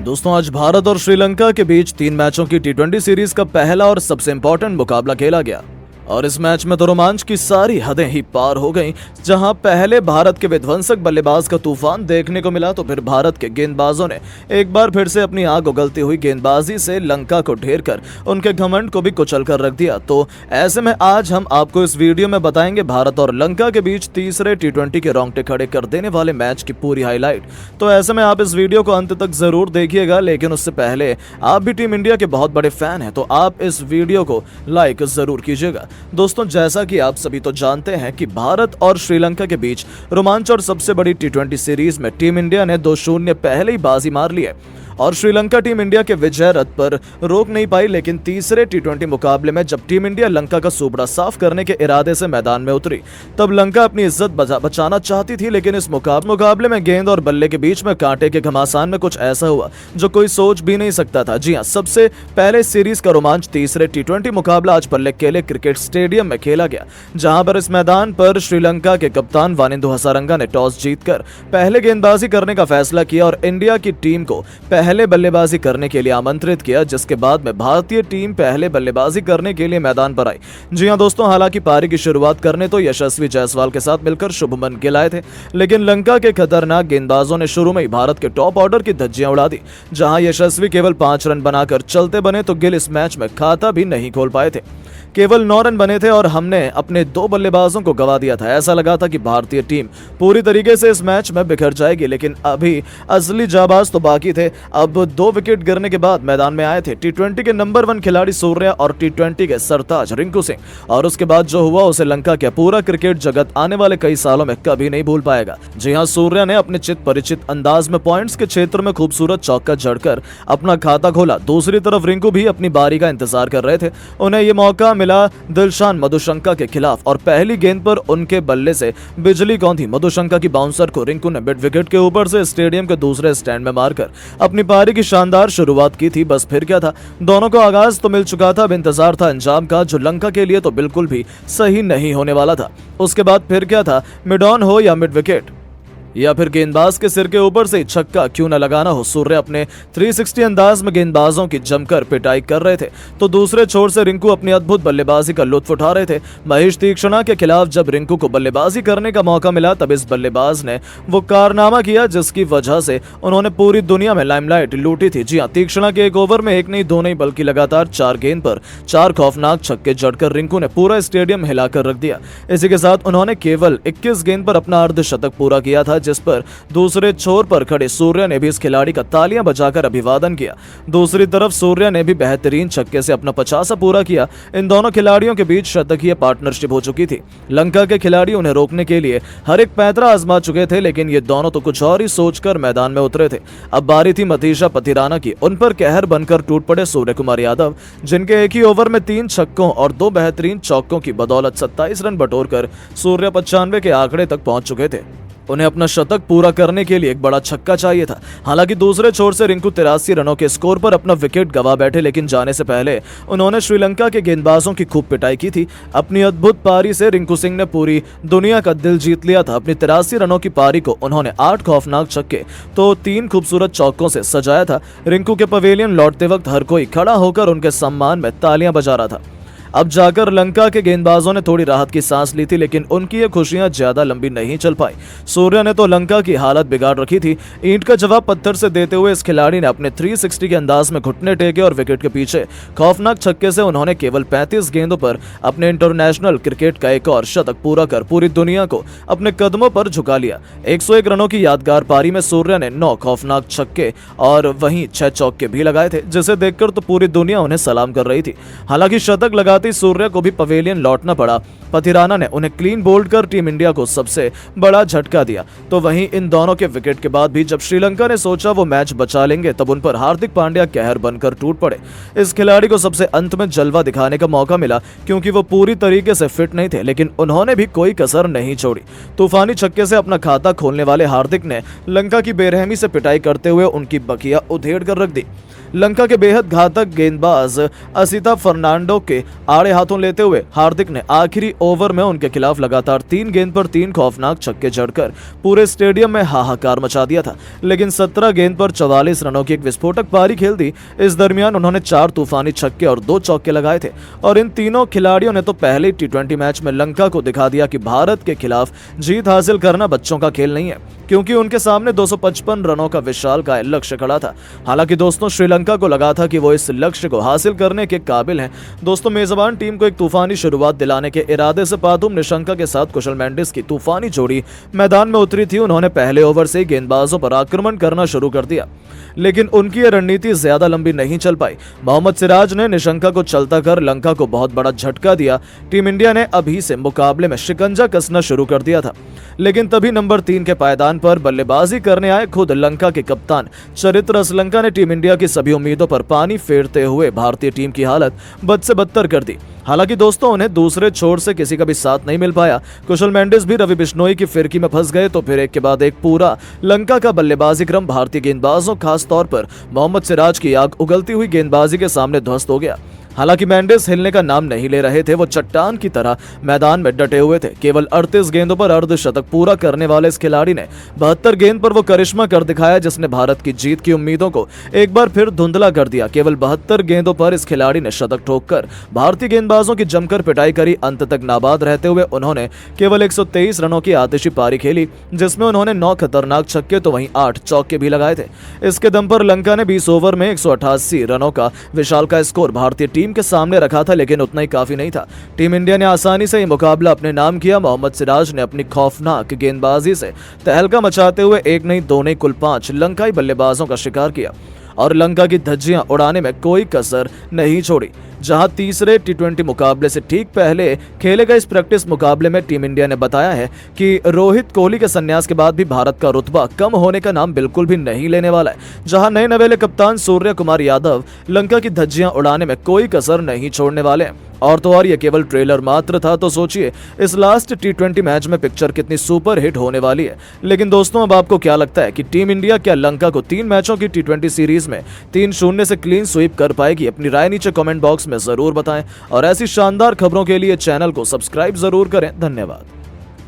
दोस्तों आज भारत और श्रीलंका के बीच 3 मैचों की टी20 सीरीज का पहला और सबसे इंपॉर्टेंट मुकाबला खेला गया और इस मैच में तो रोमांच की सारी हदें ही पार हो गईं। जहां पहले भारत के विध्वंसक बल्लेबाज का तूफान देखने को मिला तो फिर भारत के गेंदबाजों ने एक बार फिर से अपनी आग उगलती हुई गेंदबाजी से लंका को ढेर कर उनके घमंड को भी कुचल कर रख दिया। तो ऐसे में आज हम आपको इस वीडियो में बताएंगे भारत और लंका के बीच तीसरे टी20 के रोंगटे खड़े कर देने वाले मैच की पूरी हाईलाइट। तो ऐसे में आप इस वीडियो को अंत तक जरूर देखिएगा, लेकिन उससे पहले आप भी टीम इंडिया के बहुत बड़े फैन हैं तो आप इस वीडियो को लाइक जरूर कीजिएगा। दोस्तों जैसा कि आप सभी तो जानते हैं कि भारत और श्रीलंका के बीच रोमांच और सबसे बड़ी टी20 सीरीज में टीम इंडिया ने 2-0 पहले ही बाजी मार ली है और श्रीलंका टीम इंडिया के विजय रथ पर रोक नहीं पाई। लेकिन तीसरे टी20 मुकाबले में जब टीम इंडिया लंका का सूबड़ा साफ करने के इरादे से मैदान में उतरी तब लंका अपनी इज्जत बचाना चाहती थी, लेकिन इस मुकाबले में गेंद और बल्ले के बीच में कांटे के घमासान में कुछ ऐसा हुआ जो कोई सोच भी नहीं सकता था। जी हां, सबसे पहले सीरीज का रोमांच तीसरे टी20 मुकाबला आज पल्लेकेले क्रिकेट स्टेडियम में खेला गया, जहां पर इस मैदान पर श्रीलंका के कप्तान वानिंदु हसारंगा ने टॉस जीतकर पहले गेंदबाजी करने का फैसला किया और इंडिया की टीम को पहले बल्लेबाजी करने के लिए आमंत्रित किया, जिसके बाद में भारतीय टीम पहले बल्लेबाजी करने के लिए मैदान पर आई। जी हां दोस्तों, हालांकि पारी की शुरुआत करने तो यशस्वी जायसवाल के साथ मिलकर शुभमन गिल आए थे, लेकिन लंका के खतरनाक गेंदबाजों ने शुरू में ही भारत के टॉप ऑर्डर की धज्जियां उड़ा दी। जहां यशस्वी केवल 5 रन बनाकर चलते बने तो गिल इस मैच में खाता भी नहीं खोल पाए थे। केवल 9 रन बने थे और हमने अपने 2 बल्लेबाजों को गवा दिया था। ऐसा लगा था कि भारतीय टीम पूरी तरीके से इस मैच में बिखर जाएगी, लेकिन अभी असली जाबाज तो बाकी थे। अब 2 विकेट गिरने के बाद मैदान में आए थे टी20 के नंबर 1 खिलाड़ी सूर्या और टी20 के सरताज रिंकू सिंह, और उसके बाद जो हुआ उसे लंका के पूरा क्रिकेट जगत आने वाले कई सालों में कभी नहीं भूल पाएगा। जी हां, सूर्या ने अपने चित परिचित अंदाज में पॉइंट्स के क्षेत्र में खूबसूरत चौका जड़कर अपना खाता खोला। दूसरी तरफ रिंकू भी अपनी बारी का इंतजार कर रहे थे। उन्हें यह मौका मिला दिलशान मधुशंका के खिलाफ और पहली गेंद पर उनके बल्ले से बिजली कौंधी। मधुशंका की बाउंसर को रिंकू ने मिड विकेट के ऊपर से स्टेडियम के दूसरे स्टैंड में मारकर अपनी पारी की शानदार शुरुआत की थी। बस फिर क्या था, दोनों को आगाज तो मिल चुका था, अब इंतजार था अंजाम का, जो लंका के लिए तो बिल्कुल भी सही नहीं होने वाला था। उसके बाद फिर क्या था, मिड ऑन हो या मिड विकेट या फिर गेंदबाज के सिर के ऊपर से छक्का क्यों न लगाना हो। सूर्य अपने 360 अंदाज में गेंदबाजों की जमकर पिटाई कर रहे थे तो दूसरे छोर से रिंकू अपनी अद्भुत बल्लेबाजी का लुत्फ उठा रहे थे। महेश तीक्ष्णा के खिलाफ जब रिंकू को बल्लेबाजी करने का मौका मिला तब इस बल्लेबाज ने वो कारनामा किया जिसकी वजह से उन्होंने पूरी दुनिया में लाइमलाइट लूटी थी। जी हाँ, तीक्ष्णा के एक ओवर में 1 नहीं 2 नहीं बल्कि लगातार 4 गेंद पर 4 खौफनाक छक्के जड़कर रिंकू ने पूरा स्टेडियम हिलाकर रख दिया। इसी के साथ उन्होंने केवल 21 गेंद पर अपना अर्धशतक पूरा किया था, जिस पर दूसरे छोर पर खड़े सूर्या ने भी इस खिलाड़ी का तालियां बजाकर अभिवादन किया। दूसरी तरफ सूर्या ने भी बेहतरीन छक्के से अपना 50 पूरा किया। इन दोनों खिलाड़ियों के बीच शतकीय पार्टनरशिप हो चुकी थी। लंका के खिलाड़ी उन्हें रोकने के लिए हर एक पैंतरा आजमा चुके थे, लेकिन ये दोनों तो कुछ और ही सोचकर मैदान में उतरे थे। अब बारी थी मतीशा पथिराना की। उन पर कहर बनकर टूट पड़े सूर्य कुमार यादव, जिनके एक ही ओवर में 3 छक्कों और 2 बेहतरीन चौकों की बदौलत 27 रन बटोरकर सूर्य 95 के आंकड़े तक पहुंच चुके थे। उन्हें अपना शतक पूरा करने के लिए एक बड़ा छक्का चाहिए था। हालांकि दूसरे छोर से रिंकू 83 रनों के स्कोर पर अपना विकेट गवा बैठे, लेकिन जाने से पहले उन्होंने श्रीलंका के गेंदबाजों की खूब पिटाई की थी। अपनी अद्भुत पारी से रिंकू सिंह ने पूरी दुनिया का दिल जीत लिया था। अपनी 83 रनों की पारी को उन्होंने 8 खौफनाक छक्के तो 3 खूबसूरत चौकों से सजाया था। रिंकू के पवेलियन लौटते वक्त हर कोई खड़ा होकर उनके सम्मान में तालियां बजा रहा था। अब जाकर लंका के गेंदबाजों ने थोड़ी राहत की सांस ली थी, लेकिन उनकी ये खुशियां ज्यादा लंबी नहीं चल पाई। सूर्या ने तो लंका की हालत बिगाड़ रखी थी। ईंट का जवाब पत्थर से देते हुए इस खिलाड़ी ने अपने 360 के अंदाज में घुटने टेके और विकेट के पीछे खौफनाक छक्के से उन्होंने केवल 35 गेंदों पर अपने इंटरनेशनल क्रिकेट का एक और शतक पूरा कर पूरी दुनिया को अपने कदमों पर झुका लिया। 101 रनों की यादगार पारी में सूर्या ने 9 खौफनाक छक्के और वहीं 6 चौके भी लगाए थे, जिसे देखकर तो पूरी दुनिया उन्हें सलाम कर रही थी। हालांकि शतक लगा सूर्य को भी पवेलियन लौटना पड़ा। पथिराना ने उन्हें क्लीन बोल्ड कर टीम इंडिया को सबसे बड़ा झटका दिया। तो वहीं इन दोनों के विकेट के बाद भी जब श्रीलंका ने सोचा वो मैच बचा लेंगे तब उन पर हार्दिक पांड्या कहर बनकर टूट पड़े। इस खिलाड़ी को सबसे अंत में जलवा दिखाने का मौका मिला क्योंकि वो पूरी तरीके से फिट नहीं थे, लेकिन उन्होंने भी कोई कसर नहीं छोड़ी। तूफानी छक्के से अपना खाता खोलने वाले हार्दिक ने लंका की बेरहमी से पिटाई करते हुए उनकी बकिया उधेड़ कर रख दी। लंका के बेहद घातक गेंदबाज असिता फर्नांडो के आड़े हाथों लेते हुए हार्दिक ने आखिरी ओवर में उनके खिलाफ लगातार 3 गेंद पर 3 खौफनाक छक्के जड़कर पूरे स्टेडियम में हाहाकार मचा दिया था। लेकिन 17 गेंद पर 44 रनों की एक विस्फोटक पारी खेल दी। इस दरमियान उन्होंने 4 तूफानी छक्के और 2 चौके लगाए थे और इन तीनों खिलाड़ियों ने तो पहले टी20 मैच में लंका को दिखा दिया कि भारत के खिलाफ जीत हासिल करना बच्चों का खेल नहीं है, क्योंकि उनके सामने 255 रनों का विशालकाय लक्ष्य खड़ा था। हालांकि दोस्तों श्रीलंका को लगा था कि वो इस लक्ष्य को हासिल करने के काबिल हैं। दोस्तों मेजबान टीम को एक तूफानी शुरुआत दिलाने के इरादे से पाथुम निशंका के साथ कुशल मेंडिस की तूफानी जोड़ी मैदान में उतरी थी। उन्होंने पहले ओवर से गेंदबाजों पर आक्रमण करना शुरू कर दिया, लेकिन उनकी यह रणनीति ज्यादा लंबी नहीं चल पाई। मोहम्मद सिराज ने निशंका को चलता कर लंका को बहुत बड़ा झटका दिया। टीम इंडिया ने अभी से मुकाबले में शिकंजा कसना शुरू कर दिया था, लेकिन तभी नंबर 3 के पायदान पर बल्लेबाजी करने आए खुद लंका के कप्तान चरित्र असलंका ने टीम इंडिया की सभी उम्मीदों पर पानी फेरते हुए भारतीय टीम की हालत बद से बदतर कर दी। हालांकि दोस्तों उन्हें दूसरे छोर से किसी का भी साथ नहीं मिल पाया। कुशल मेंडिस भी रवि बिश्नोई की फिरकी में फंस गए तो फिर एक के बाद एक पूरा लंका का बल्लेबाजी क्रम भारतीय गेंदबाजों खास तौर पर मोहम्मद सिराज की आग उगलती हुई गेंदबाजी के सामने ध्वस्त हो गया। हालांकि मेंडिस हिलने का नाम नहीं ले रहे थे। वो चट्टान की तरह मैदान में डटे हुए थे। केवल 38 गेंदों पर अर्धशतक पूरा करने वाले इस खिलाड़ी ने 72 गेंद पर वो करिश्मा कर दिखाया जिसने भारत की जीत की उम्मीदों को एक बार फिर धुंधला कर दिया। केवल 72 गेंदों पर इस खिलाड़ी ने शतक ठोककर भारतीय गेंदबाजों की जमकर पिटाई करी। अंत तक नाबाद रहते हुए उन्होंने केवल 123 रनों की आतिशी पारी खेली, जिसमें उन्होंने 9 खतरनाक छक्के तो वहीं 8 चौके भी लगाए थे। इसके दम पर लंका ने 20 ओवर में 188 रनों का विशालकाय स्कोर भारतीय टीम के सामने रखा था, लेकिन उतना ही काफी नहीं था। टीम इंडिया ने आसानी से ये मुकाबला अपने नाम किया। मोहम्मद सिराज ने अपनी खौफनाक गेंदबाजी से तहलका मचाते हुए एक नहीं दो नहीं कुल 5 लंकाई बल्लेबाजों का शिकार किया और लंका की धज्जियां उड़ाने में कोई कसर नहीं छोड़ी। जहां तीसरे टी20 मुकाबले से ठीक पहले खेले गए इस प्रैक्टिस मुकाबले में टीम इंडिया ने बताया है कि रोहित कोहली के संन्यास के बाद भी भारत का रुतबा कम होने का नाम बिल्कुल भी नहीं लेने वाला है। जहां नए नवेले कप्तान सूर्य कुमार यादव लंका की धज्जियां उड़ाने में कोई कसर नहीं छोड़ने वाले हैं। और तो और ये केवल ट्रेलर मात्र था, तो सोचिए इस लास्ट टी20 मैच में पिक्चर कितनी सुपर हिट होने वाली है। लेकिन दोस्तों अब आपको क्या लगता है कि टीम इंडिया क्या लंका को 3 मैचों की टी20 सीरीज में 3-0 से क्लीन स्वीप कर पाएगी? अपनी राय नीचे कमेंट बॉक्स में जरूर बताएं और ऐसी शानदार खबरों के लिए चैनल को सब्सक्राइब जरूर करें। धन्यवाद।